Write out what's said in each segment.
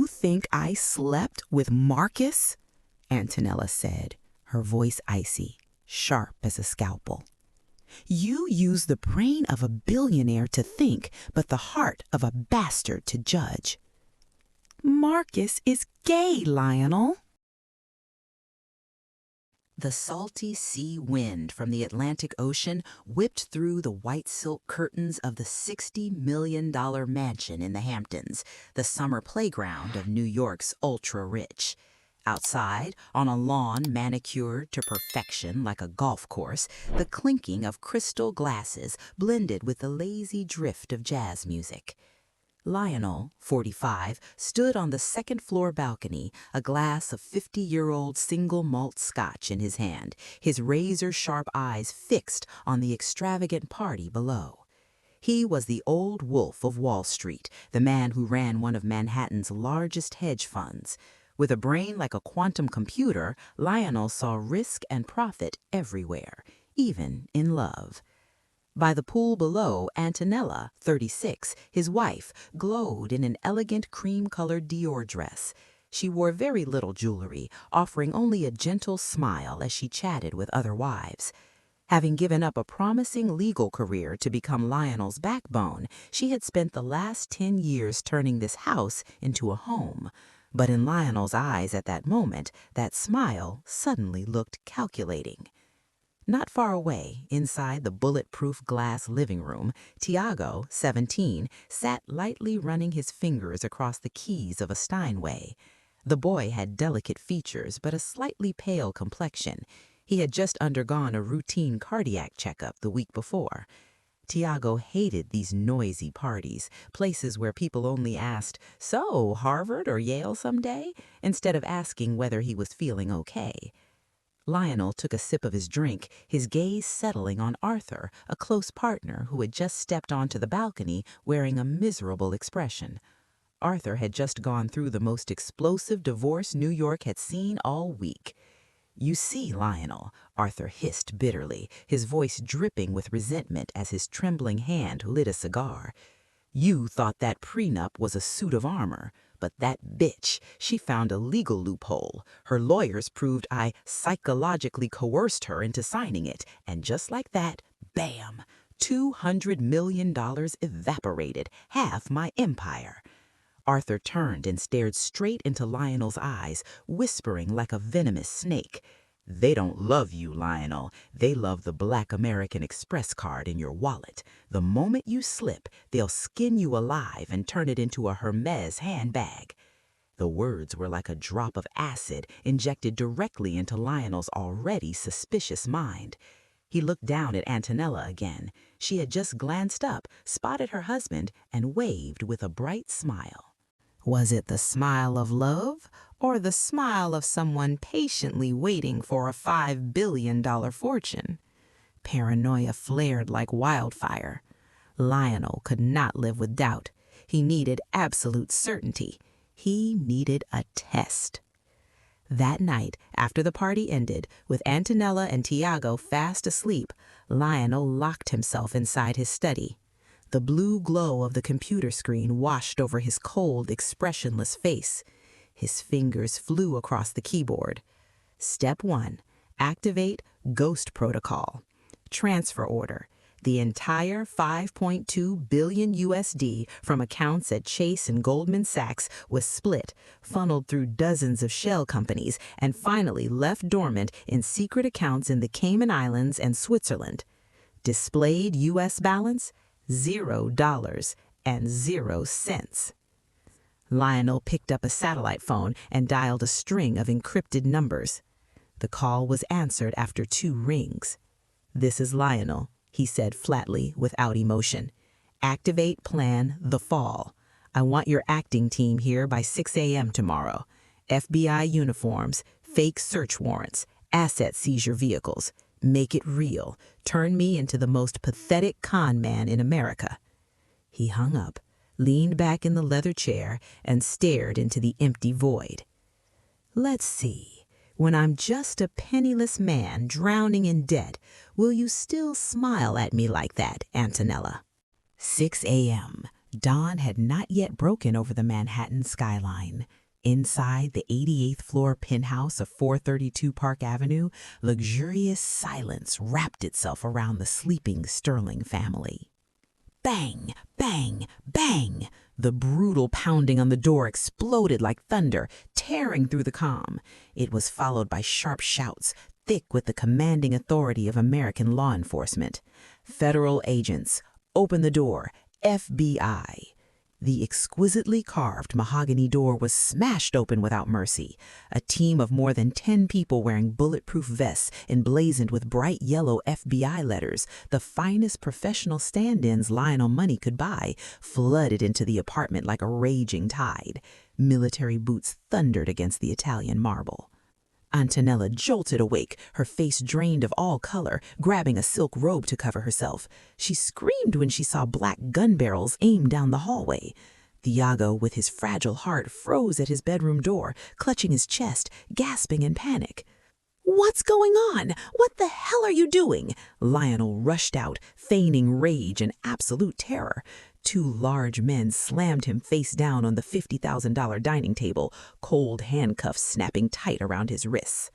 You think I slept with Marcus? Antonela said, her voice icy, sharp as a scalpel. You use the brain of a billionaire to think, but the heart of a bastard to judge. Marcus is gay, Lionel. The salty sea wind from the Atlantic Ocean whipped through the white silk curtains of the $60 million mansion in the Hamptons, the summer playground of New York's ultra-rich. Outside, on a lawn manicured to perfection like a golf course, the clinking of crystal glasses blended with the lazy drift of jazz music. Lionel, 45, stood on the second-floor balcony, a glass of 50-year-old single malt scotch in his hand, his razor-sharp eyes fixed on the extravagant party below. He was the old wolf of Wall Street, the man who ran one of Manhattan's largest hedge funds. With a brain like a quantum computer, Lionel saw risk and profit everywhere, even in love. By the pool below, Antonela, 36, his wife, glowed in an elegant cream-colored Dior dress. She wore very little jewelry, offering only a gentle smile as she chatted with other wives. Having given up a promising legal career to become Lionel's backbone, she had spent the last 10 years turning this house into a home. But in Lionel's eyes at that moment, that smile suddenly looked calculating. Not far away, inside the bulletproof glass living room, Thiago, 17, sat lightly running his fingers across the keys of a Steinway. The boy had delicate features but a slightly pale complexion. He had just undergone a routine cardiac checkup the week before. Thiago hated these noisy parties, places where people only asked, "So, Harvard or Yale someday?" instead of asking whether he was feeling okay. Lionel took a sip of his drink, his gaze settling on Arthur, a close partner who had just stepped onto the balcony wearing a miserable expression. Arthur had just gone through the most explosive divorce New York had seen all week. "You see, Lionel," Arthur hissed bitterly, his voice dripping with resentment as his trembling hand lit a cigar. "You thought that prenup was a suit of armor. But that bitch, she found a legal loophole. Her lawyers proved I psychologically coerced her into signing it, and just like that, bam, $200 million evaporated, half my empire." Arthur turned and stared straight into Lionel's eyes, whispering like a venomous snake. "They don't love you, Lionel. They love the Black American Express card in your wallet. The moment you slip, they'll skin you alive and turn it into a Hermes handbag." The words were like a drop of acid injected directly into Lionel's already suspicious mind. He looked down at Antonela again. She had just glanced up, spotted her husband, and waved with a bright smile. Was it the smile of love or the smile of someone patiently waiting for a $5 billion fortune? Paranoia flared like wildfire. Lionel could not live with doubt. He needed absolute certainty. He needed a test. That night, after the party ended, with Antonela and Thiago fast asleep, Lionel locked himself inside his study. The blue glow of the computer screen washed over his cold, expressionless face. His fingers flew across the keyboard. Step 1. Activate Ghost Protocol. Transfer order. The entire $5.2 billion USD from accounts at Chase and Goldman Sachs was split, funneled through dozens of shell companies, and finally left dormant in secret accounts in the Cayman Islands and Switzerland. Displayed U.S. balance? $0.00. Lionel picked up a satellite phone and dialed a string of encrypted numbers. The call was answered after 2 rings. "This is Lionel," he said flatly, without emotion. "Activate plan The Fall. I want your acting team here by 6 a.m. tomorrow. FBI uniforms, fake search warrants, asset seizure vehicles. Make it real. Turn me into the most pathetic con man in America." He hung up, leaned back in the leather chair, and stared into the empty void. "Let's see. When I'm just a penniless man drowning in debt, will you still smile at me like that, Antonela?" 6 a.m. Dawn had not yet broken over the Manhattan skyline. Inside the 88th floor penthouse of 432 Park Avenue, luxurious silence wrapped itself around the sleeping Sterling family. Bang, bang, bang! The brutal pounding on the door exploded like thunder, tearing through the calm. It was followed by sharp shouts, thick with the commanding authority of American law enforcement. "Federal agents, open the door, FBI." The exquisitely carved mahogany door was smashed open without mercy. A team of more than 10 people wearing bulletproof vests emblazoned with bright yellow FBI letters, the finest professional stand-ins Lionel money could buy, flooded into the apartment like a raging tide. Military boots thundered against the Italian marble. Antonela jolted awake, her face drained of all color, grabbing a silk robe to cover herself. She screamed when she saw black gun barrels aimed down the hallway. Thiago, with his fragile heart, froze at his bedroom door, clutching his chest, gasping in panic. "What's going on? What the hell are you doing?" Lionel rushed out, feigning rage and absolute terror. 2 large men slammed him face down on the $50,000 dining table, cold handcuffs snapping tight around his wrists.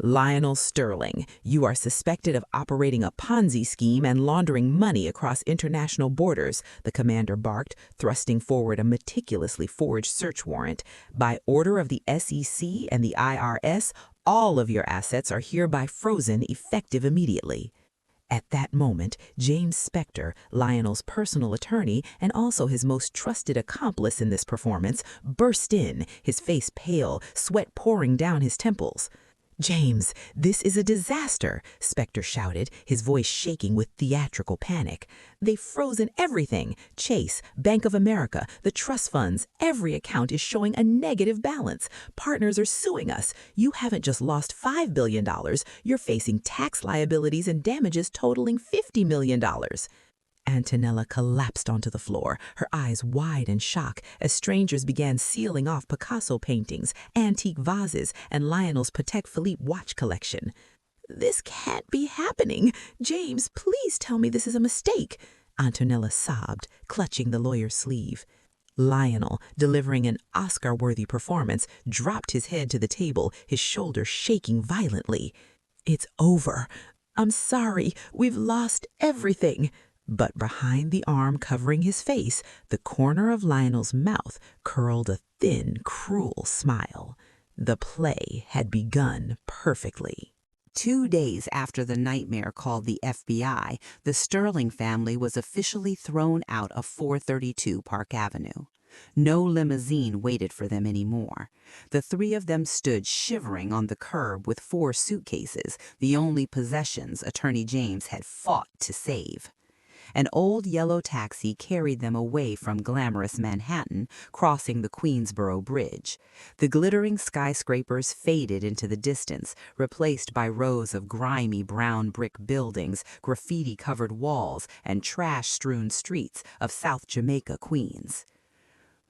"Lionel Sterling, you are suspected of operating a Ponzi scheme and laundering money across international borders," the commander barked, thrusting forward a meticulously forged search warrant. "By order of the SEC and the IRS, all of your assets are hereby frozen effective immediately." At that moment, James Spector, Lionel's personal attorney and also his most trusted accomplice in this performance, burst in, his face pale, sweat pouring down his temples. "James, this is a disaster," Spector shouted, his voice shaking with theatrical panic. "They've frozen everything. Chase, Bank of America, the trust funds, every account is showing a negative balance. Partners are suing us. You haven't just lost $5 billion, you're facing tax liabilities and damages totaling $50 million. Antonela collapsed onto the floor, her eyes wide in shock as strangers began sealing off Picasso paintings, antique vases, and Lionel's Patek Philippe watch collection. "This can't be happening. James, please tell me this is a mistake," Antonela sobbed, clutching the lawyer's sleeve. Lionel, delivering an Oscar-worthy performance, dropped his head to the table, his shoulders shaking violently. "It's over. I'm sorry. We've lost everything." But behind the arm covering his face, the corner of Lionel's mouth curled a thin, cruel smile. The play had begun perfectly. 2 days after the nightmare called the FBI, the Sterling family was officially thrown out of 432 Park Avenue. No limousine waited for them anymore. The 3 of them stood shivering on the curb with 4 suitcases, the only possessions Attorney James had fought to save. An old yellow taxi carried them away from glamorous Manhattan, crossing the Queensboro Bridge. The glittering skyscrapers faded into the distance, replaced by rows of grimy brown brick buildings, graffiti-covered walls, and trash-strewn streets of South Jamaica, Queens.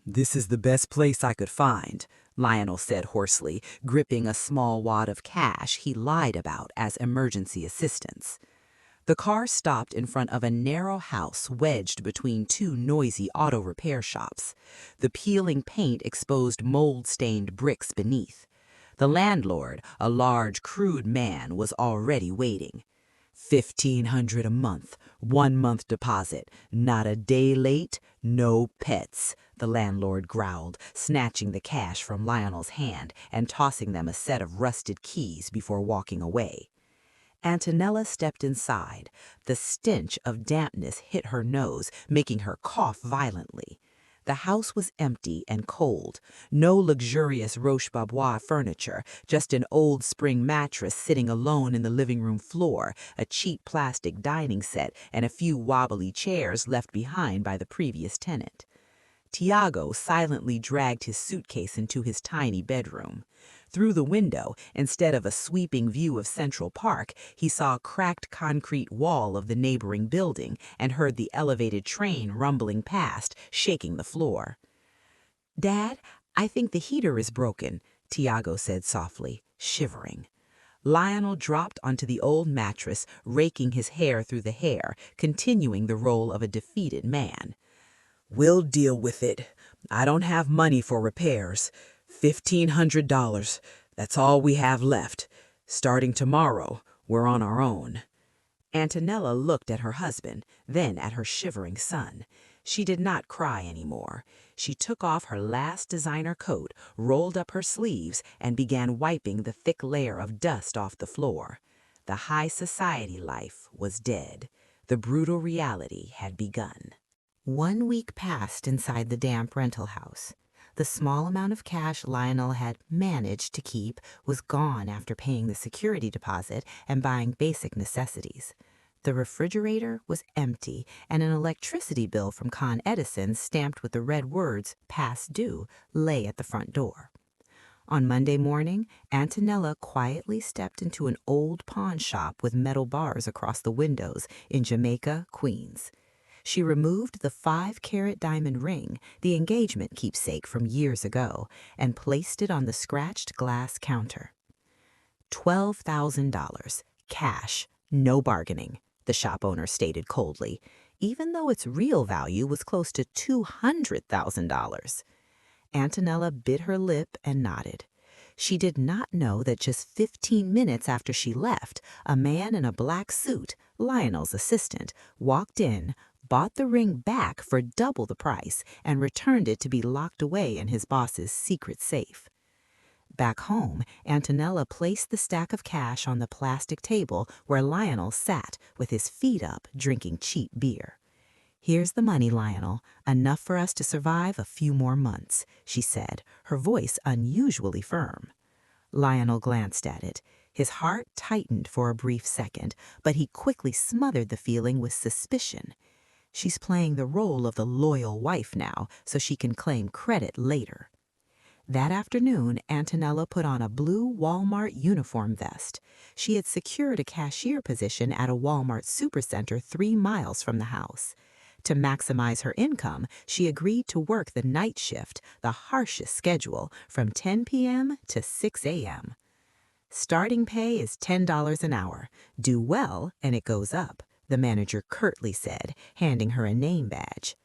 "This is the best place I could find," Lionel said hoarsely, gripping a small wad of cash he lied about as emergency assistance. The car stopped in front of a narrow house wedged between 2 noisy auto repair shops. The peeling paint exposed mold-stained bricks beneath. The landlord, a large, crude man, was already waiting. $1,500 a month, 1-month deposit, not a day late, no pets," the landlord growled, snatching the cash from Lionel's hand and tossing them a set of rusted keys before walking away. Antonela stepped inside. The stench of dampness hit her nose, making her cough violently. The house was empty and cold. No luxurious Roche-Bobois furniture, just an old spring mattress sitting alone in the living room floor, a cheap plastic dining set, and a few wobbly chairs left behind by the previous tenant. Thiago silently dragged his suitcase into his tiny bedroom. Through the window, instead of a sweeping view of Central Park, he saw a cracked concrete wall of the neighboring building and heard the elevated train rumbling past, shaking the floor. "Dad, I think the heater is broken," Thiago said softly, shivering. Lionel dropped onto the old mattress, raking his hair through the hair, continuing the role of a defeated man. We'll deal with it. I don't have money for repairs. $1,500. That's all we have left. Starting tomorrow, we're on our own." Antonella looked at her husband, then at her shivering son. She did not cry anymore. She took off her last designer coat, rolled up her sleeves, and began wiping the thick layer of dust off the floor. The high society life was dead. The brutal reality had begun. 1 week passed inside the damp rental house. The small amount of cash Lionel had managed to keep was gone after paying the security deposit and buying basic necessities. The refrigerator was empty, and an electricity bill from Con Edison stamped with the red words "Past Due" lay at the front door. On Monday morning, Antonella quietly stepped into an old pawn shop with metal bars across the windows in Jamaica, Queens. She removed the 5-carat diamond ring, the engagement keepsake from years ago, and placed it on the scratched glass counter. $12,000, cash, no bargaining, the shop owner stated coldly, even though its real value was close to $200,000. Antonella bit her lip and nodded. She did not know that just 15 minutes after she left, a man in a black suit, Lionel's assistant, walked in, bought the ring back for double the price, and returned it to be locked away in his boss's secret safe. Back home, Antonella placed the stack of cash on the plastic table where Lionel sat with his feet up drinking cheap beer. "Here's the money, Lionel, enough for us to survive a few more months," she said, her voice unusually firm. Lionel glanced at it. His heart tightened for a brief second, but he quickly smothered the feeling with suspicion. She's playing the role of the loyal wife now, so she can claim credit later. That afternoon, Antonella put on a blue Walmart uniform vest. She had secured a cashier position at a Walmart supercenter 3 miles from the house. To maximize her income, she agreed to work the night shift, the harshest schedule, from 10 p.m. to 6 a.m. "Starting pay is $10 an hour. Do well, and it goes up," the manager curtly said, handing her a name badge.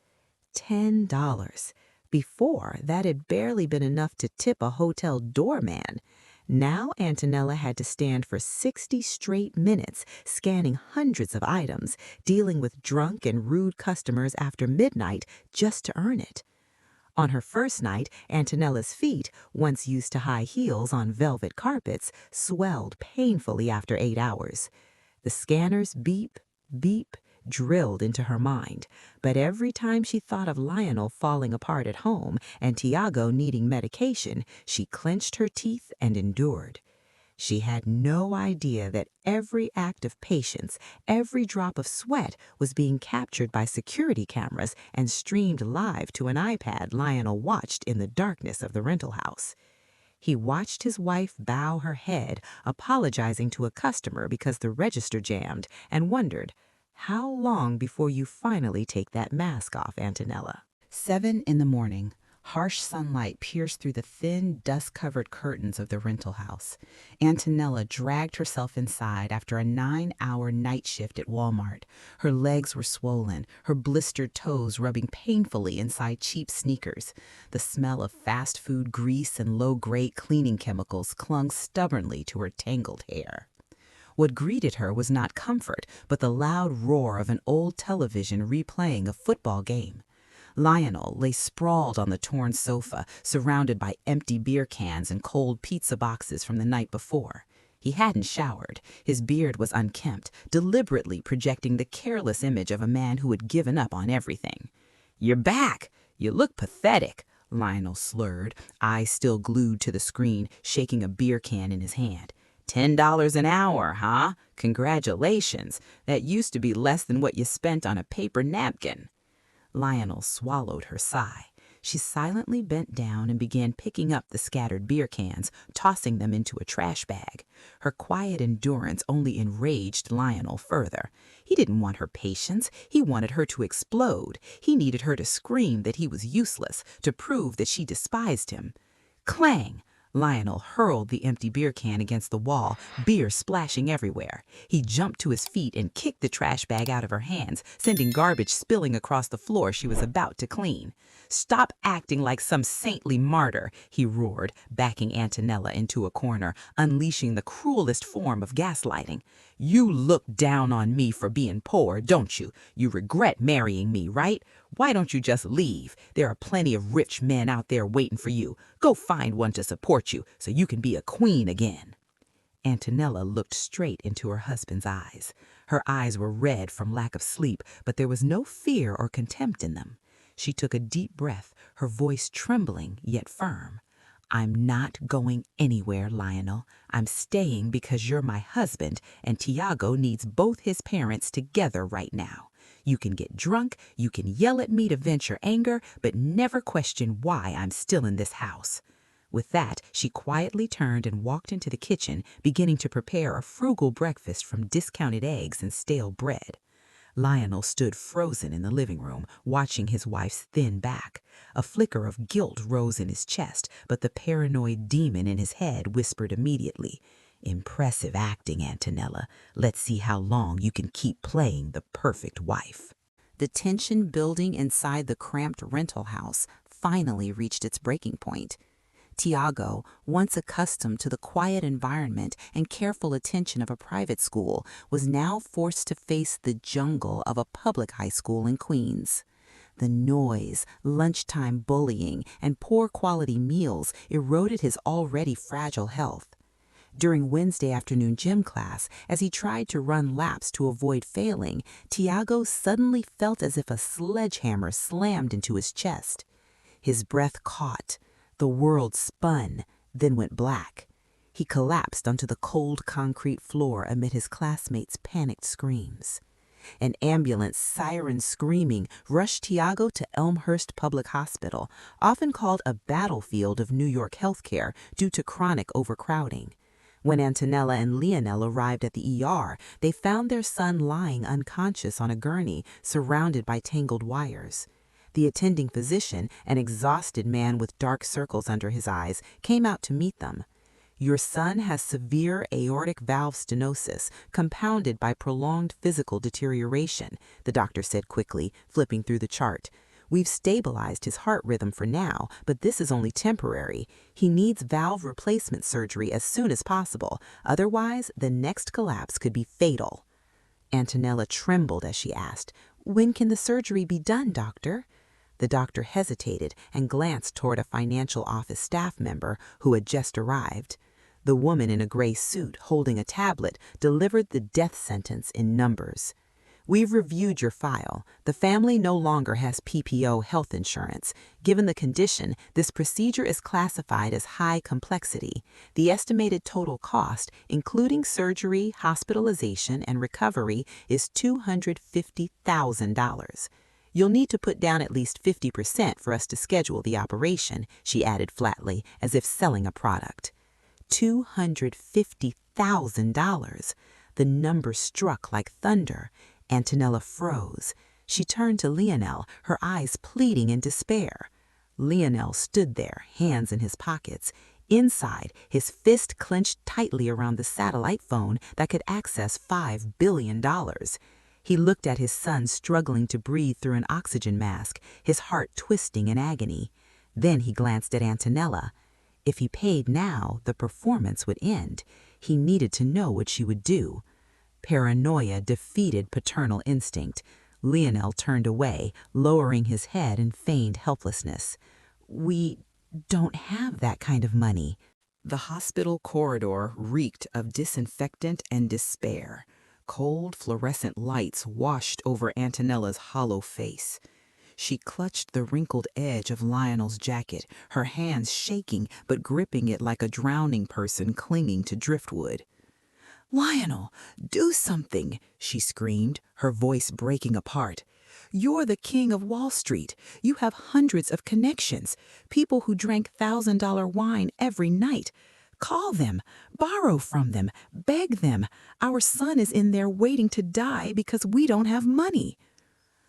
$10. Before, that had barely been enough to tip a hotel doorman. Now Antonella had to stand for 60 straight minutes, scanning hundreds of items, dealing with drunk and rude customers after midnight just to earn it. On her first night, Antonella's feet, once used to high heels on velvet carpets, swelled painfully after 8 hours. The scanner's beep, beep, drilled into her mind, but every time she thought of Lionel falling apart at home and Thiago needing medication, she clenched her teeth and endured. She had no idea that every act of patience, every drop of sweat was being captured by security cameras and streamed live to an iPad Lionel watched in the darkness of the rental house. He watched his wife bow her head, apologizing to a customer because the register jammed, and wondered, "How long before you finally take that mask off, Antonella?" 7 in the morning. Harsh sunlight pierced through the thin, dust-covered curtains of the rental house. Antonella dragged herself inside after a 9-hour night shift at Walmart. Her legs were swollen, her blistered toes rubbing painfully inside cheap sneakers. The smell of fast food grease and low-grade cleaning chemicals clung stubbornly to her tangled hair. What greeted her was not comfort, but the loud roar of an old television replaying a football game. Lionel lay sprawled on the torn sofa, surrounded by empty beer cans and cold pizza boxes from the night before. He hadn't showered. His beard was unkempt, deliberately projecting the careless image of a man who had given up on everything. "You're back! You look pathetic," Lionel slurred, eyes still glued to the screen, shaking a beer can in his hand. $10 an hour, huh? Congratulations. That used to be less than what you spent on a paper napkin." Lionel swallowed her sigh. She silently bent down and began picking up the scattered beer cans, tossing them into a trash bag. Her quiet endurance only enraged Lionel further. He didn't want her patience. He wanted her to explode. He needed her to scream that he was useless, to prove that she despised him. Clang! Lionel hurled the empty beer can against the wall, beer splashing everywhere. He jumped to his feet and kicked the trash bag out of her hands, sending garbage spilling across the floor she was about to clean. "Stop acting like some saintly martyr," he roared, backing Antonela into a corner, unleashing the cruelest form of gaslighting. "You look down on me for being poor, don't you? You regret marrying me, right? Why don't you just leave? There are plenty of rich men out there waiting for you. Go find one to support you so you can be a queen again." Antonela looked straight into her husband's eyes. Her eyes were red from lack of sleep, but there was no fear or contempt in them. She took a deep breath, her voice trembling yet firm. "I'm not going anywhere, Lionel. I'm staying because you're my husband, and Thiago needs both his parents together right now. You can get drunk, you can yell at me to vent your anger, but never question why I'm still in this house." With that, she quietly turned and walked into the kitchen, beginning to prepare a frugal breakfast from discounted eggs and stale bread. Lionel stood frozen in the living room, watching his wife's thin back. A flicker of guilt rose in his chest, but the paranoid demon in his head whispered immediately, "Impressive acting, Antonela. Let's see how long you can keep playing the perfect wife." The tension building inside the cramped rental house finally reached its breaking point. Thiago, once accustomed to the quiet environment and careful attention of a private school, was now forced to face the jungle of a public high school in Queens. The noise, lunchtime bullying, and poor quality meals eroded his already fragile health. During Wednesday afternoon gym class, as he tried to run laps to avoid failing, Thiago suddenly felt as if a sledgehammer slammed into his chest. His breath caught. The world spun, then went black. He collapsed onto the cold concrete floor amid his classmates' panicked screams. An ambulance, siren screaming, rushed Thiago to Elmhurst Public Hospital, often called a battlefield of New York healthcare due to chronic overcrowding. When Antonela and Lionel arrived at the ER, they found their son lying unconscious on a gurney, surrounded by tangled wires. The attending physician, an exhausted man with dark circles under his eyes, came out to meet them. "Your son has severe aortic valve stenosis, compounded by prolonged physical deterioration," the doctor said quickly, flipping through the chart. "We've stabilized his heart rhythm for now, but this is only temporary. He needs valve replacement surgery as soon as possible. Otherwise, the next collapse could be fatal." Antonela trembled as she asked, "When can the surgery be done, doctor?" The doctor hesitated and glanced toward a financial office staff member who had just arrived. The woman in a gray suit, holding a tablet, delivered the death sentence in numbers. "We've reviewed your file. The family no longer has PPO health insurance. Given the condition, this procedure is classified as high complexity. The estimated total cost, including surgery, hospitalization, and recovery, is $250,000. You'll need to put down at least 50% for us to schedule the operation," she added flatly, as if selling a product. $250,000. The number struck like thunder. Antonela froze. She turned to Lionel, her eyes pleading in despair. Lionel stood there, hands in his pockets. Inside, his fist clenched tightly around the satellite phone that could access $5 billion. He looked at his son struggling to breathe through an oxygen mask, his heart twisting in agony. Then he glanced at Antonela. If he paid now, the performance would end. He needed to know what she would do. Paranoia defeated paternal instinct. Lionel turned away, lowering his head in feigned helplessness. "We don't have that kind of money." The hospital corridor reeked of disinfectant and despair. Cold fluorescent lights washed over Antonela's hollow face. She clutched the wrinkled edge of Lionel's jacket, her hands shaking but gripping it like a drowning person clinging to driftwood. "Lionel, do something," she screamed, her voice breaking apart. "You're the king of Wall Street. You have hundreds of connections, people who drank $1,000 wine every night. Call them, borrow from them, beg them. Our son is in there waiting to die because we don't have money."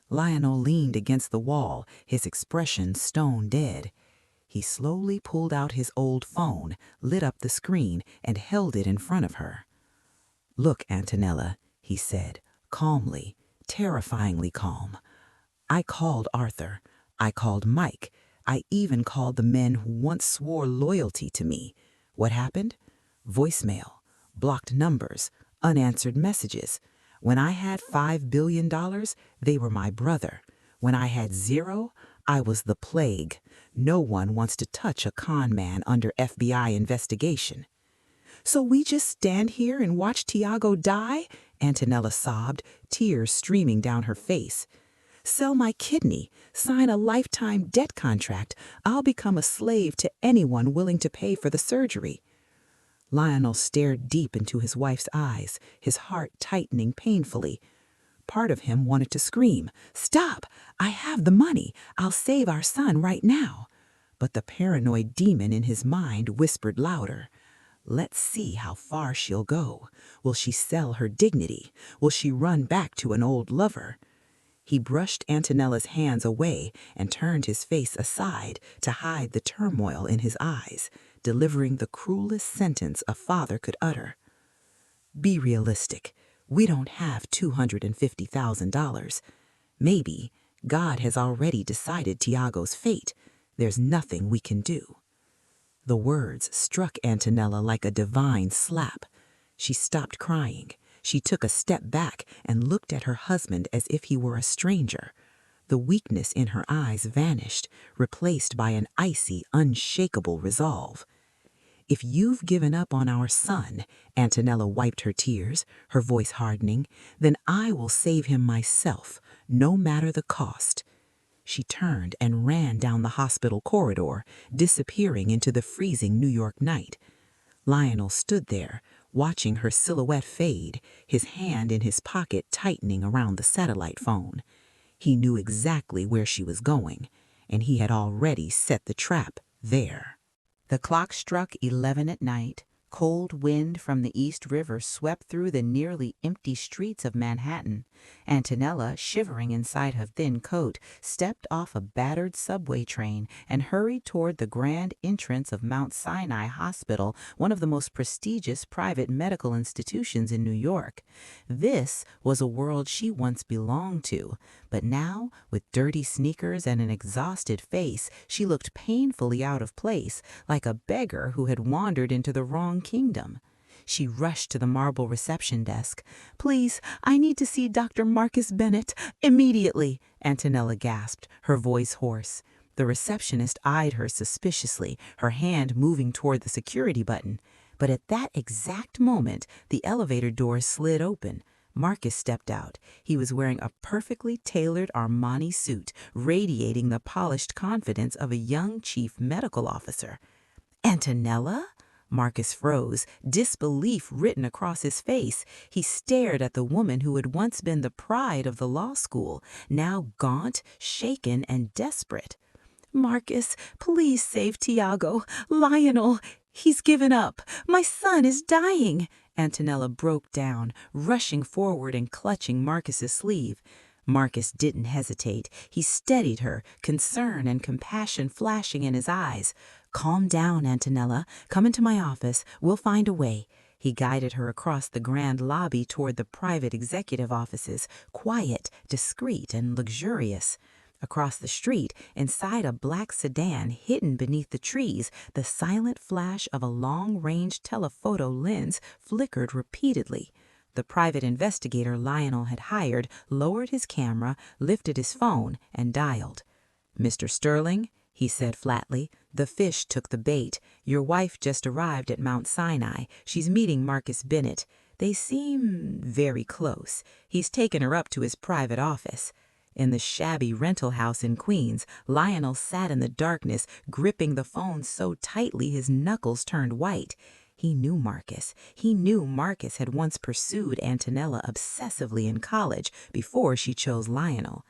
Lionel leaned against the wall, his expression stone dead. He slowly pulled out his old phone, lit up the screen, and held it in front of her. "Look, Antonella," he said, calmly, terrifyingly calm. "I called Arthur. I called Mike. I even called the men who once swore loyalty to me. What happened? Voicemail, blocked numbers, unanswered messages. When I had $5 billion, they were my brother. When I had zero, I was the plague. No one wants to touch a con man under FBI investigation." "So we just stand here and watch Thiago die?" Antonella sobbed, tears streaming down her face. "Sell my kidney, sign a lifetime debt contract. I'll become a slave to anyone willing to pay for the surgery." Lionel stared deep into his wife's eyes, his heart tightening painfully. Part of him wanted to scream, "Stop! I have the money. I'll save our son right now." But the paranoid demon in his mind whispered louder. "Let's see how far she'll go. Will she sell her dignity? Will she run back to an old lover?" He brushed Antonella's hands away and turned his face aside to hide the turmoil in his eyes, delivering the cruelest sentence a father could utter. "Be realistic. We don't have $250,000. Maybe God has already decided Thiago's fate. There's nothing we can do." The words struck Antonella like a divine slap. She stopped crying. She took a step back and looked at her husband as if he were a stranger. The weakness in her eyes vanished, replaced by an icy, unshakable resolve. "If you've given up on our son," Antonella wiped her tears, her voice hardening, "then I will save him myself, no matter the cost." She turned and ran down the hospital corridor, disappearing into the freezing New York night. Lionel stood there, watching her silhouette fade, his hand in his pocket tightening around the satellite phone. He knew exactly where she was going, and he had already set the trap there. The clock struck 11 at night. Cold wind from the East River swept through the nearly empty streets of Manhattan. Antonella, shivering inside her thin coat, stepped off a battered subway train and hurried toward the grand entrance of Mount Sinai Hospital, one of the most prestigious private medical institutions in New York. This was a world she once belonged to, but now, with dirty sneakers and an exhausted face, she looked painfully out of place, like a beggar who had wandered into the wrong kingdom. She rushed to the marble reception desk. "Please, I need to see Dr. Marcus Bennett immediately," Antonella gasped, her voice hoarse. The receptionist eyed her suspiciously, her hand moving toward the security button. But at that exact moment, the elevator doors slid open. Marcus stepped out. He was wearing a perfectly tailored Armani suit, radiating the polished confidence of a young chief medical officer. "Antonella?" Marcus froze, disbelief written across his face. He stared at the woman who had once been the pride of the law school, now gaunt, shaken, and desperate. "Marcus, please save Thiago. Lionel, he's given up. My son is dying." Antonella broke down, rushing forward and clutching Marcus's sleeve. Marcus didn't hesitate. He steadied her, concern and compassion flashing in his eyes. "Calm down, Antonella. Come into my office. We'll find a way." He guided her across the grand lobby toward the private executive offices, quiet, discreet, and luxurious. Across the street, inside a black sedan hidden beneath the trees, the silent flash of a long-range telephoto lens flickered repeatedly. The private investigator Lionel had hired lowered his camera, lifted his phone, and dialed. "Mr. Sterling," he said flatly, "the fish took the bait. Your wife just arrived at Mount Sinai. She's meeting Marcus Bennett. They seem very close. He's taken her up to his private office." In the shabby rental house in Queens, Lionel sat in the darkness, gripping the phone so tightly his knuckles turned white. He knew Marcus. He knew Marcus had once pursued Antonella obsessively in college before she chose Lionel.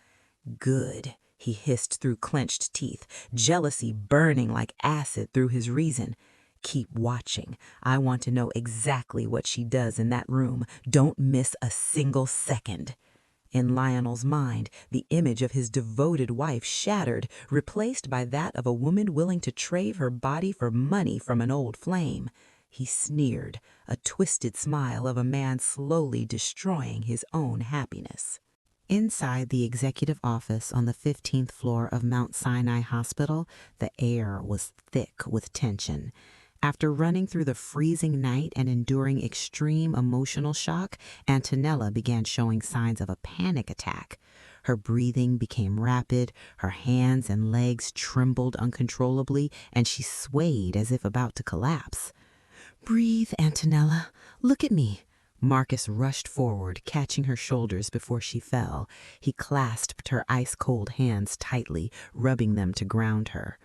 "Good," he hissed through clenched teeth, jealousy burning like acid through his reason. "Keep watching. I want to know exactly what she does in that room. Don't miss a single second." In Lionel's mind, the image of his devoted wife shattered, replaced by that of a woman willing to trade her body for money from an old flame. He sneered, a twisted smile of a man slowly destroying his own happiness. Inside the executive office on the 15th floor of Mount Sinai Hospital, the air was thick with tension. After running through the freezing night and enduring extreme emotional shock, Antonela began showing signs of a panic attack. Her breathing became rapid, her hands and legs trembled uncontrollably, and she swayed as if about to collapse. "Breathe, Antonela. Look at me." Marcus rushed forward, catching her shoulders before she fell. He clasped her ice-cold hands tightly, rubbing them to ground her.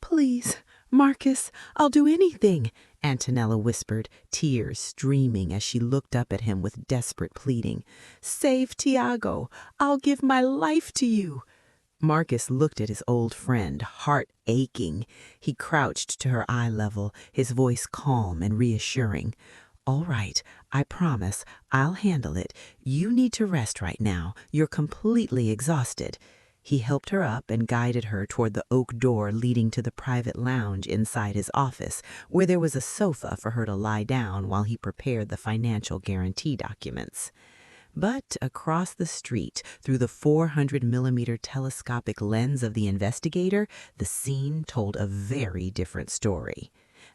"Please, Marcus, I'll do anything," Antonela whispered, tears streaming as she looked up at him with desperate pleading. "Save Thiago. I'll give my life to you." Marcus looked at his old friend, heart aching. He crouched to her eye level, his voice calm and reassuring. "All right, I promise. I'll handle it. You need to rest right now. You're completely exhausted." He helped her up and guided her toward the oak door leading to the private lounge inside his office, where there was a sofa for her to lie down while he prepared the financial guarantee documents. But across the street, through the 400-millimeter telescopic lens of the investigator, the scene told a very different story.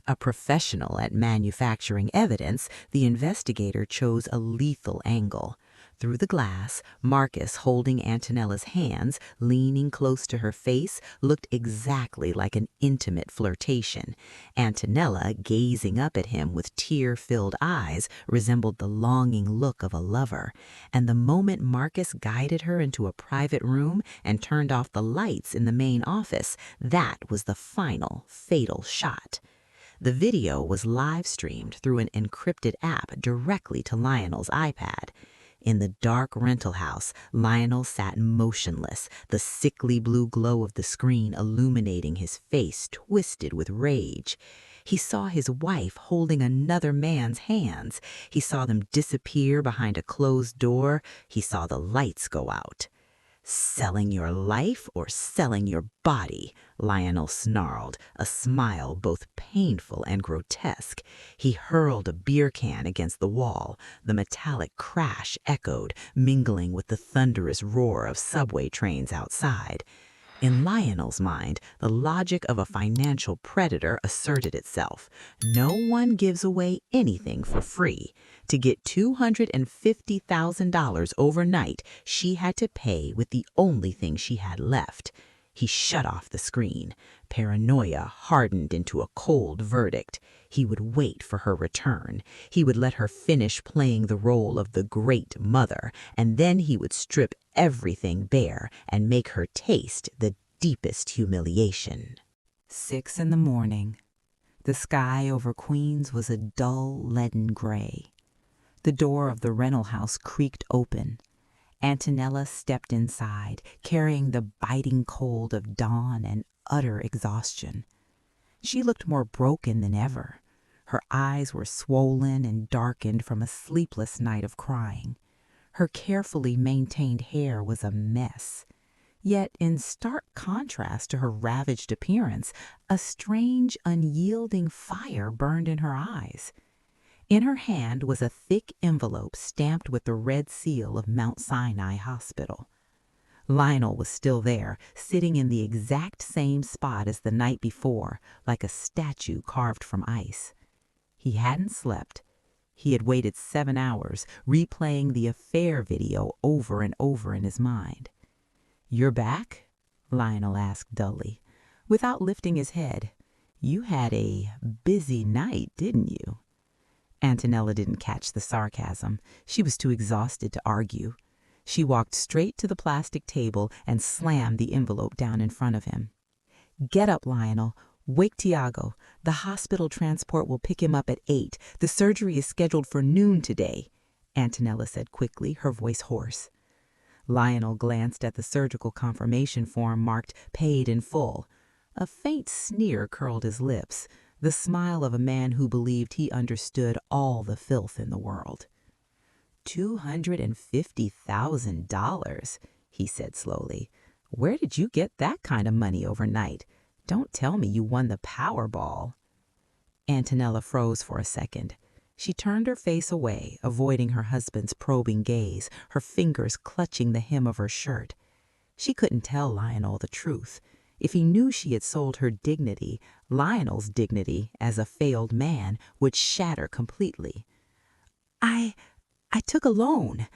A professional at manufacturing evidence, the investigator chose a lethal angle. Through the glass, Marcus, holding Antonela's hands, leaning close to her face, looked exactly like an intimate flirtation. Antonela, gazing up at him with tear-filled eyes, resembled the longing look of a lover. And the moment Marcus guided her into a private room and turned off the lights in the main office, that was the final, fatal shot. The video was live-streamed through an encrypted app directly to Lionel's iPad. In the dark rental house, Lionel sat motionless, the sickly blue glow of the screen illuminating his face twisted with rage. He saw his wife holding another man's hands. He saw them disappear behind a closed door. He saw the lights go out. "Selling your life or selling your body?" Lionel snarled, a smile both painful and grotesque. He hurled a beer can against the wall. The metallic crash echoed, mingling with the thunderous roar of subway trains outside. In Lionel's mind, the logic of a financial predator asserted itself. No one gives away anything for free. To get $250,000 overnight, she had to pay with the only thing she had left. He shut off the screen. Paranoia hardened into a cold verdict. He would wait for her return. He would let her finish playing the role of the great mother, and then he would strip everything bare and make her taste the deepest humiliation. 6 in the morning. The sky over Queens was a dull, leaden gray. The door of the rental house creaked open. Antonela stepped inside, carrying the biting cold of dawn and utter exhaustion. She looked more broken than ever. Her eyes were swollen and darkened from a sleepless night of crying. Her carefully maintained hair was a mess. Yet, in stark contrast to her ravaged appearance, a strange, unyielding fire burned in her eyes. In her hand was a thick envelope stamped with the red seal of Mount Sinai Hospital. Lionel was still there, sitting in the exact same spot as the night before, like a statue carved from ice. He hadn't slept. He had waited 7 hours, replaying the affair video over and over in his mind. "You're back?" Lionel asked dully, without lifting his head. "You had a busy night, didn't you?" Antonela didn't catch the sarcasm. She was too exhausted to argue. She walked straight to the plastic table and slammed the envelope down in front of him. "Get up, Lionel. Wake Thiago. The hospital transport will pick him up at 8. The surgery is scheduled for noon today," Antonela said quickly, her voice hoarse. Lionel glanced at the surgical confirmation form marked "Paid in full." A faint sneer curled his lips, the smile of a man who believed he understood all the filth in the world. $250,000, he said slowly. Where did you get that kind of money overnight? Don't tell me you won the Powerball. Antonela froze for a second. She turned her face away, avoiding her husband's probing gaze, her fingers clutching the hem of her shirt. She couldn't tell Lionel the truth. If he knew she had sold her dignity, Lionel's dignity as a failed man would shatter completely. I took a loan,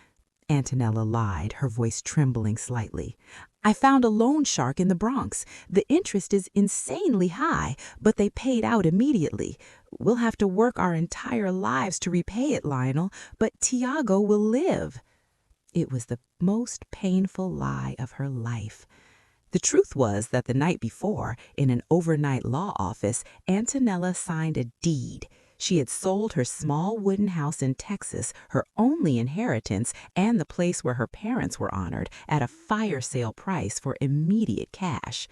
Antonela lied, her voice trembling slightly. I found a loan shark in the Bronx. The interest is insanely high, but they paid out immediately. We'll have to work our entire lives to repay it, Lionel, but Thiago will live. It was the most painful lie of her life. The truth was that the night before, in an overnight law office, Antonela signed a deed. She had sold her small wooden house in Texas, her only inheritance, and the place where her parents were honored, at a fire sale price for immediate cash.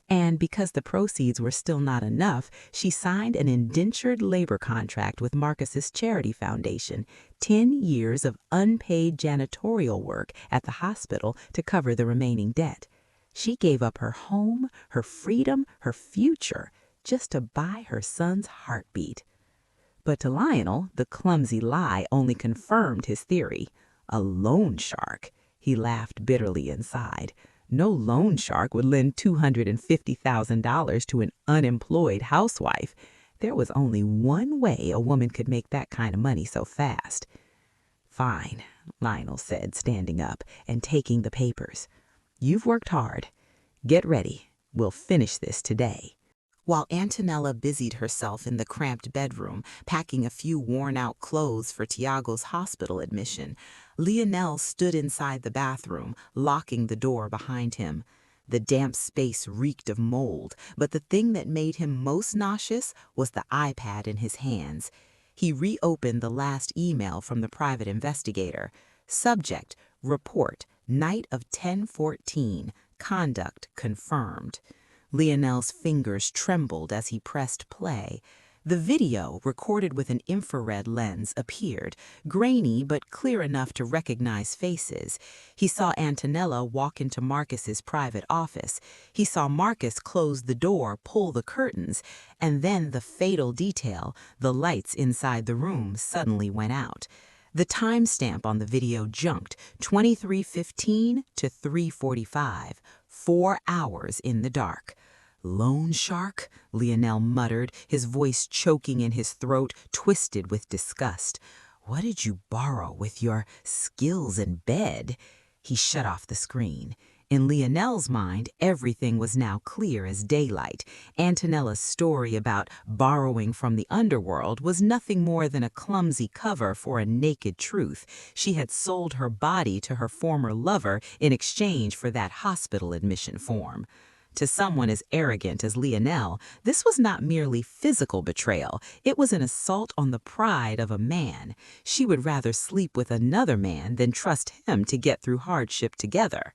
And because the proceeds were still not enough, she signed an indentured labor contract with Marcus's charity foundation, 10 years of unpaid janitorial work at the hospital to cover the remaining debt. She gave up her home, her freedom, her future, just to buy her son's heartbeat. But to Lionel, the clumsy lie only confirmed his theory. A loan shark. He laughed bitterly inside. No loan shark would lend $250,000 to an unemployed housewife. There was only one way a woman could make that kind of money so fast. Fine, Lionel said, standing up and taking the papers. You've worked hard. Get ready. We'll finish this today. While Antonela busied herself in the cramped bedroom, packing a few worn-out clothes for Thiago's hospital admission, Lionel stood inside the bathroom, locking the door behind him. The damp space reeked of mold, but the thing that made him most nauseous was the iPad in his hands. He reopened the last email from the private investigator. Subject, report, night of 10/14, conduct confirmed. Lionel's fingers trembled as he pressed play. The video, recorded with an infrared lens, appeared, grainy but clear enough to recognize faces. He saw Antonela walk into Marcus's private office. He saw Marcus close the door, pull the curtains, and then the fatal detail, the lights inside the room suddenly went out. The timestamp on the video jumped, 23:15 to 3:45, 4 hours in the dark. Loan shark? Lionel muttered, his voice choking in his throat, twisted with disgust. What did you borrow with your skills in bed? He shut off the screen. In Lionel's mind, everything was now clear as daylight. Antonela's story about borrowing from the underworld was nothing more than a clumsy cover for a naked truth. She had sold her body to her former lover in exchange for that hospital admission form. To someone as arrogant as Lionel, this was not merely physical betrayal. It was an assault on the pride of a man. She would rather sleep with another man than trust him to get through hardship together.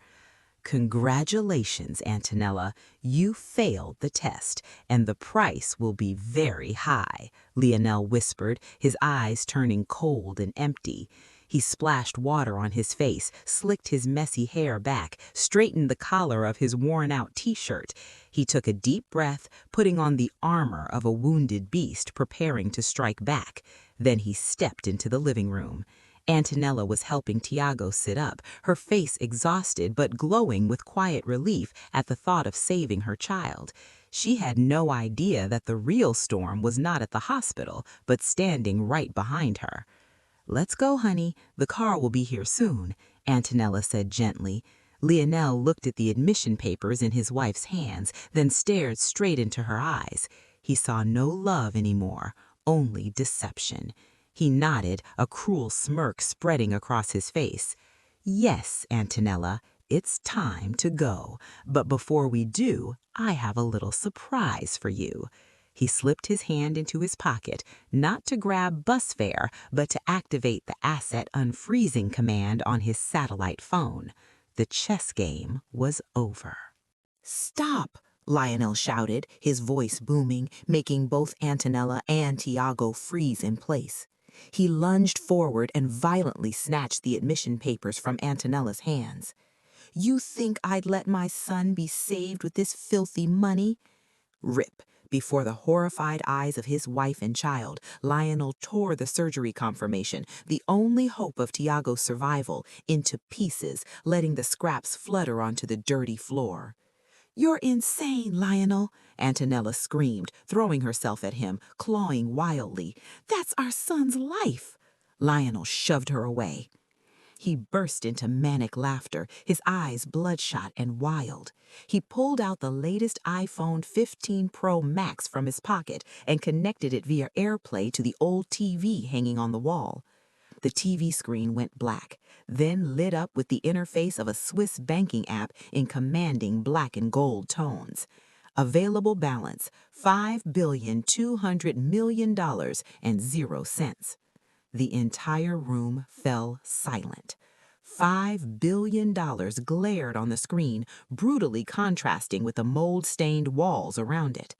Congratulations, Antonela. You failed the test, and the price will be very high, Lionel whispered, his eyes turning cold and empty. He splashed water on his face, slicked his messy hair back, straightened the collar of his worn-out t-shirt. He took a deep breath, putting on the armor of a wounded beast preparing to strike back. Then he stepped into the living room. Antonela was helping Thiago sit up, her face exhausted but glowing with quiet relief at the thought of saving her child. She had no idea that the real storm was not at the hospital, but standing right behind her. "Let's go, honey. The car will be here soon," Antonela said gently. Lionel looked at the admission papers in his wife's hands, then stared straight into her eyes. He saw no love anymore, only deception. He nodded, a cruel smirk spreading across his face. "Yes, Antonela, it's time to go. But before we do, I have a little surprise for you." He slipped his hand into his pocket, not to grab bus fare, but to activate the asset unfreezing command on his satellite phone. The chess game was over. "Stop!" Lionel shouted, his voice booming, making both Antonela and Thiago freeze in place. He lunged forward and violently snatched the admission papers from Antonela's hands. "You think I'd let my son be saved with this filthy money?" Rip. Before the horrified eyes of his wife and child, Lionel tore the surgery confirmation, the only hope of Thiago's survival, into pieces, letting the scraps flutter onto the dirty floor. "You're insane, Lionel," Antonela screamed, throwing herself at him, clawing wildly. "That's our son's life." Lionel shoved her away. He burst into manic laughter, his eyes bloodshot and wild. He pulled out the latest iPhone 15 Pro Max from his pocket and connected it via AirPlay to the old TV hanging on the wall. The TV screen went black, then lit up with the interface of a Swiss banking app in commanding black and gold tones. Available balance, $5,200,000,000 and 0 cents. The entire room fell silent. $5 billion glared on the screen, brutally contrasting with the mold-stained walls around it.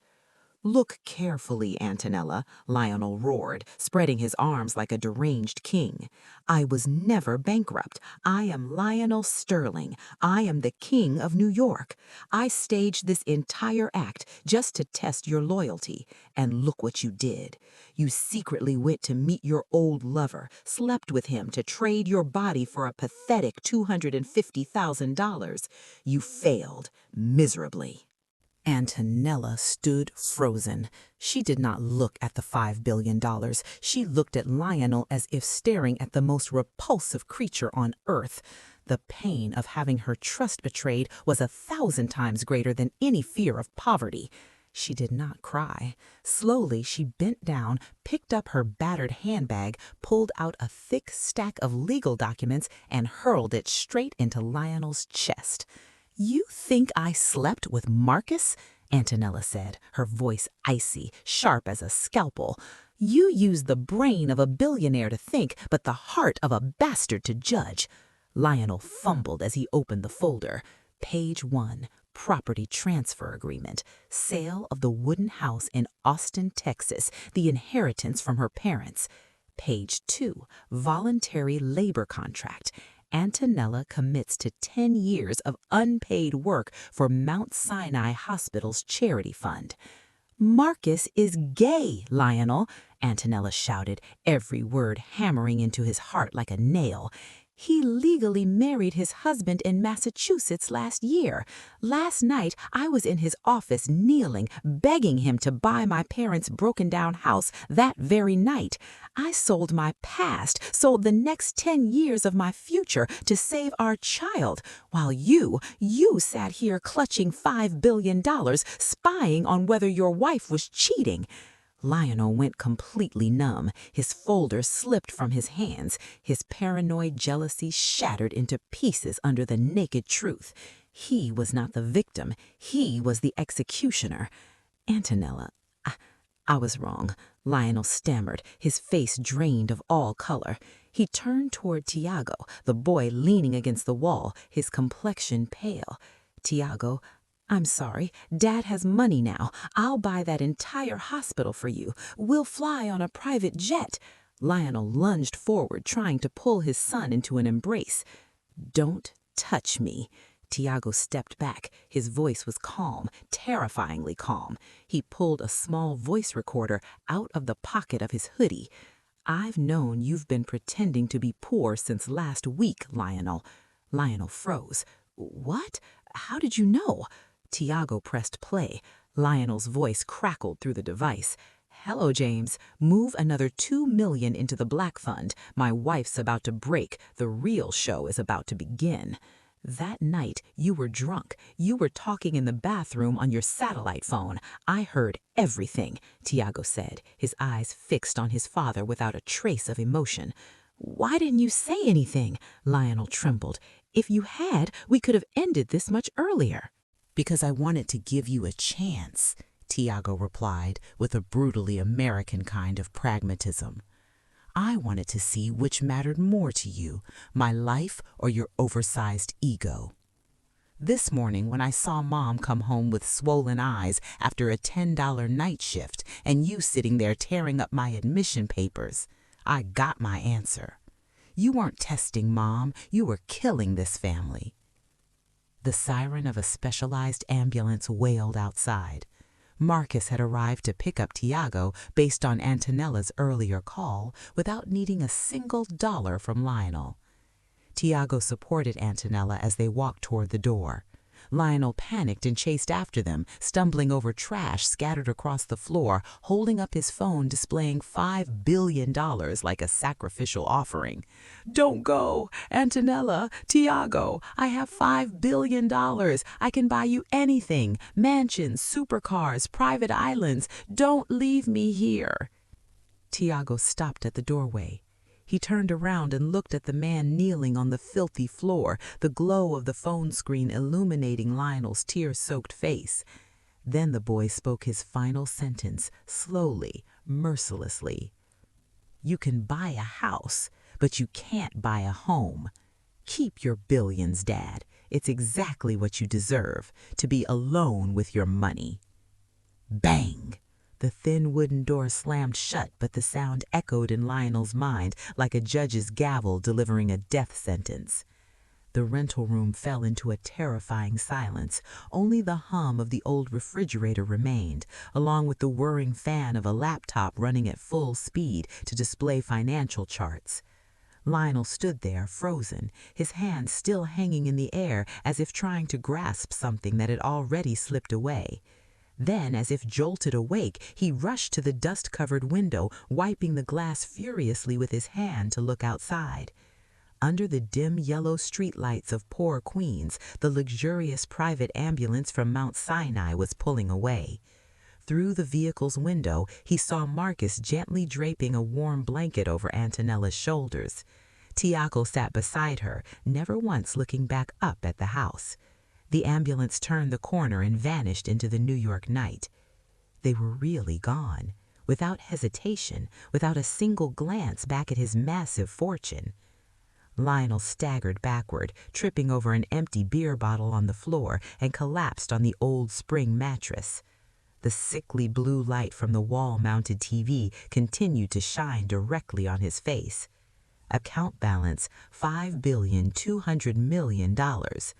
"Look carefully, Antonela," Lionel roared, spreading his arms like a deranged king. "I was never bankrupt. I am Lionel Sterling. I am the king of New York. I staged this entire act just to test your loyalty. And look what you did. You secretly went to meet your old lover, slept with him to trade your body for a pathetic $250,000. You failed miserably." Antonela stood frozen. She did not look at the $5 billion. She looked at Lionel as if staring at the most repulsive creature on earth. The pain of having her trust betrayed was 1,000 times greater than any fear of poverty. She did not cry. Slowly, she bent down, picked up her battered handbag, pulled out a thick stack of legal documents, and hurled it straight into Lionel's chest. "You think I slept with Marcus?" Antonela said, her voice icy, sharp as a scalpel. "You used the brain of a billionaire to think, but the heart of a bastard to judge." Lionel fumbled as he opened the folder. Page 1, Property Transfer Agreement, sale of the wooden house in Austin, Texas, the inheritance from her parents. Page 2, Voluntary Labor Contract. Antonela commits to 10 years of unpaid work for Mount Sinai Hospital's charity fund. "Marcus is gay, Lionel," Antonela shouted, every word hammering into his heart like a nail. "He legally married his husband in Massachusetts last year. Last night, I was in his office kneeling, begging him to buy my parents' broken-down house that very night. I sold my past, sold the next 10 years of my future to save our child, while you sat here clutching $5 billion, spying on whether your wife was cheating." Lionel went completely numb. His folder slipped from his hands. His paranoid jealousy shattered into pieces under the naked truth. He was not the victim. He was the executioner. "Antonela, I was wrong," Lionel stammered, his face drained of all color. He turned toward Thiago, the boy leaning against the wall, his complexion pale. "Thiago, I'm sorry. Dad has money now. I'll buy that entire hospital for you. We'll fly on a private jet." Lionel lunged forward, trying to pull his son into an embrace. "Don't touch me." Thiago stepped back. His voice was calm, terrifyingly calm. He pulled a small voice recorder out of the pocket of his hoodie. "I've known you've been pretending to be poor since last week, Lionel." Lionel froze. "What? How did you know?" Thiago pressed play. Lionel's voice crackled through the device. "Hello, James. Move another $2 million into the Black Fund. My wife's about to break. The real show is about to begin." "That night, you were drunk. You were talking in the bathroom on your satellite phone. I heard everything," Thiago said, his eyes fixed on his father without a trace of emotion. "Why didn't you say anything?" Lionel trembled. "If you had, we could have ended this much earlier." "Because I wanted to give you a chance," Thiago replied with a brutally American kind of pragmatism. "I wanted to see which mattered more to you, my life or your oversized ego. This morning when I saw Mom come home with swollen eyes after a $10 night shift and you sitting there tearing up my admission papers, I got my answer. You weren't testing, Mom. You were killing this family. The siren of a specialized ambulance wailed outside. Marcus had arrived to pick up Thiago based on Antonela's earlier call without needing a single dollar from Lionel. Thiago supported Antonela as they walked toward the door. Lionel panicked and chased after them, stumbling over trash scattered across the floor, holding up his phone displaying $5 billion like a sacrificial offering. "Don't go! Antonela! Thiago! I have $5 billion! I can buy you anything! Mansions, supercars, private islands! Don't leave me here!" Thiago stopped at the doorway. He turned around and looked at the man kneeling on the filthy floor, the glow of the phone screen illuminating Lionel's tear-soaked face. Then the boy spoke his final sentence, slowly, mercilessly. "You can buy a house, but you can't buy a home. Keep your billions, Dad. It's exactly what you deserve, to be alone with your money." Bang! The thin wooden door slammed shut, but the sound echoed in Lionel's mind like a judge's gavel delivering a death sentence. The rental room fell into a terrifying silence. Only the hum of the old refrigerator remained, along with the whirring fan of a laptop running at full speed to display financial charts. Lionel stood there, frozen, his hands still hanging in the air as if trying to grasp something that had already slipped away. Then, as if jolted awake, he rushed to the dust-covered window, wiping the glass furiously with his hand to look outside. Under the dim yellow streetlights of poor Queens, the luxurious private ambulance from Mount Sinai was pulling away. Through the vehicle's window, he saw Marcus gently draping a warm blanket over Antonela's shoulders. Thiago sat beside her, never once looking back up at the house. The ambulance turned the corner and vanished into the New York night. They were really gone, without hesitation, without a single glance back at his massive fortune. Lionel staggered backward, tripping over an empty beer bottle on the floor, and collapsed on the old spring mattress. The sickly blue light from the wall-mounted TV continued to shine directly on his face. Account balance $5,200,000,000.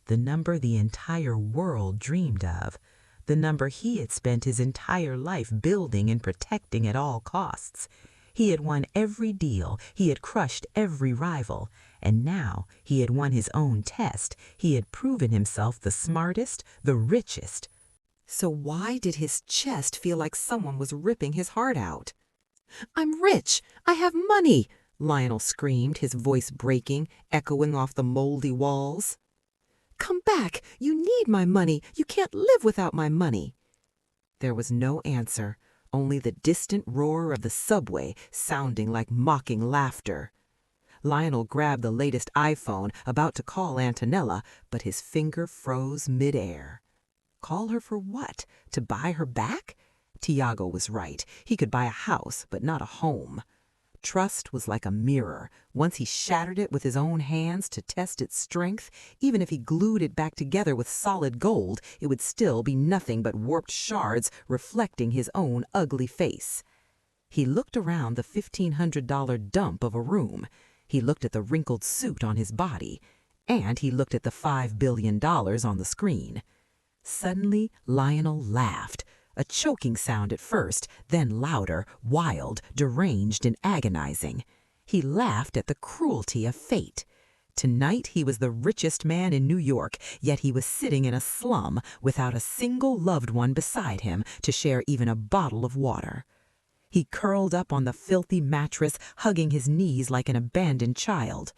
The number the entire world dreamed of, the number he had spent his entire life building and protecting at all costs. He had won every deal, he had crushed every rival, and now he had won his own test. He had proven himself the smartest, the richest. So why did his chest feel like someone was ripping his heart out? "I'm rich! I have money!" Lionel screamed, his voice breaking, echoing off the moldy walls. "Come back! You need my money! You can't live without my money!" There was no answer, only the distant roar of the subway sounding like mocking laughter. Lionel grabbed the latest iPhone, about to call Antonela, but his finger froze midair. Call her for what? To buy her back? Thiago was right. He could buy a house, but not a home. Trust was like a mirror. Once he shattered it with his own hands to test its strength, even if he glued it back together with solid gold, it would still be nothing but warped shards reflecting his own ugly face. He looked around the $1,500 dump of a room. He looked at the wrinkled suit on his body. And he looked at the $5 billion on the screen. Suddenly, Lionel laughed. A choking sound at first, then louder, wild, deranged, and agonizing. He laughed at the cruelty of fate. Tonight he was the richest man in New York, yet he was sitting in a slum without a single loved one beside him to share even a bottle of water. He curled up on the filthy mattress, hugging his knees like an abandoned child.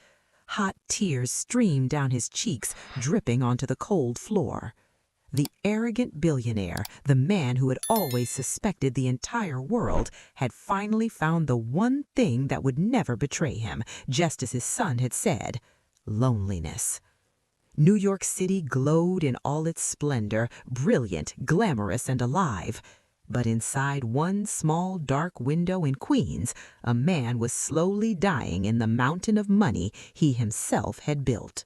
Hot tears streamed down his cheeks, dripping onto the cold floor. The arrogant billionaire, the man who had always suspected the entire world, had finally found the one thing that would never betray him, just as his son had said: loneliness. New York City glowed in all its splendor, brilliant, glamorous, and alive. But inside one small dark window in Queens, a man was slowly dying in the mountain of money he himself had built.